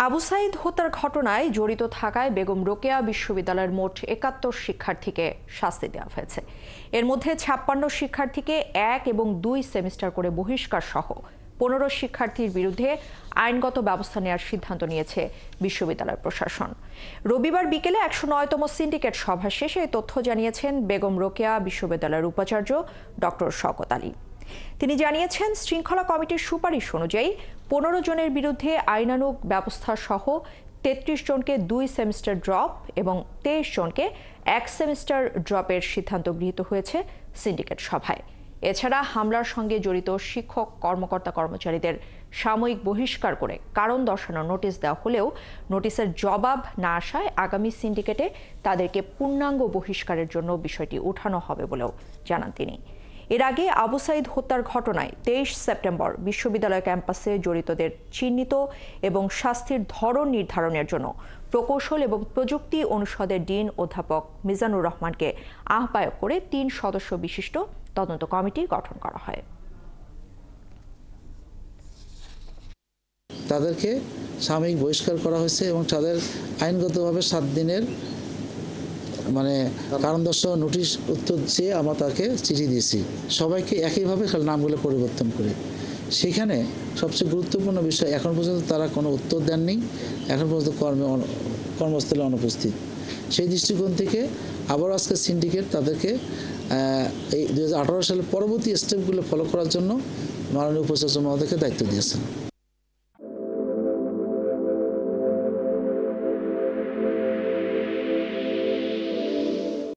আবু সাইদ হত্যার ঘটনায় জড়িত থাকায় বেগম রোকেয়া বিশ্ববিদ্যালয়ের মোট ৭১ শিক্ষার্থীকে শাস্তি দেওয়া হয়েছে। এর মধ্যে ৫৬ শিক্ষার্থীকে ১ এবং ২ সেমিস্টার করে বহিষ্কার সহ ১৫ শিক্ষার্থীর বিরুদ্ধে আইনগত ব্যবস্থা নেওয়ার সিদ্ধান্ত নিয়েছে বিশ্ববিদ্যালয় প্রশাসন। রবিবার বিকেলে ১০৯তম সিন্ডিকেট সভা শেষে এই তথ্য জানিয়েছেন বেগম রোকেয়া বিশ্ববিদ্যালয়ের উপাচার্য ডক্টর শওকত আলী। তিনি জানিয়েছেন, শৃঙ্খলা কমিটির সুপারিশ অনুযায়ী ১৫ জনের বিরুদ্ধে আইনানুগ ব্যবস্থা সহ ৩৩ জনকে ২ সেমিস্টার ড্রপ এবং ২৩ জনকে ১ সেমিস্টার ড্রপের সিদ্ধান্ত গৃহীত হয়েছে সিন্ডিকেট সভায়। এছাড়া হামলার সঙ্গে জড়িত শিক্ষক কর্মকর্তা কর্মচারীদের সাময়িক বহিষ্কার করে কারণ দর্শানোর নোটিশ দেওয়া হলেও নোটিশের জবাব না আসায় আগামী সিন্ডিকেটে তাদেরকে পূর্ণাঙ্গ বহিষ্কারের জন্য বিষয়টি উঠানো হবে বলেও জানান তিনি। এর আগে আবু সাইদ হত্যার ঘটনায় ২৩ সেপ্টেম্বর বিশ্ববিদ্যালয় ক্যাম্পাসে জড়িতদের চিহ্নিত এবং শাস্তির ধরন নির্ধারণের জন্য প্রকৌশল এবং প্রযুক্তি অনুষদের ডিন অধ্যাপক মিজানুর রহমানকে আহ্বায়ক করে ৩ সদস্য বিশিষ্ট তদন্ত কমিটি গঠন করা হয়। তাদেরকে সাময়িক বহিষ্কার করা হয়েছে এবং তাদের আইনগতভাবে ৭ দিনের কারণ দর্শানো নোটিশ উত্তর চেয়ে আমরা তাকে চিঠি দিয়েছি। সবাইকে একইভাবে নামগুলো পরিবর্তন করে। সেখানে সবচেয়ে গুরুত্বপূর্ণ বিষয়, এখন পর্যন্ত তারা কোনো উত্তর দেননি, এখন পর্যন্ত কর্মস্থলে অনুপস্থিত। সেই দৃষ্টিকোণ থেকে আবার আজকে সিন্ডিকেট তাদেরকে এই ২০১৮ সালের পরবর্তী স্টেপগুলো ফলো করার জন্য মাননীয় উপাচার্য মহোদয়কে দায়িত্ব দিয়েছেন।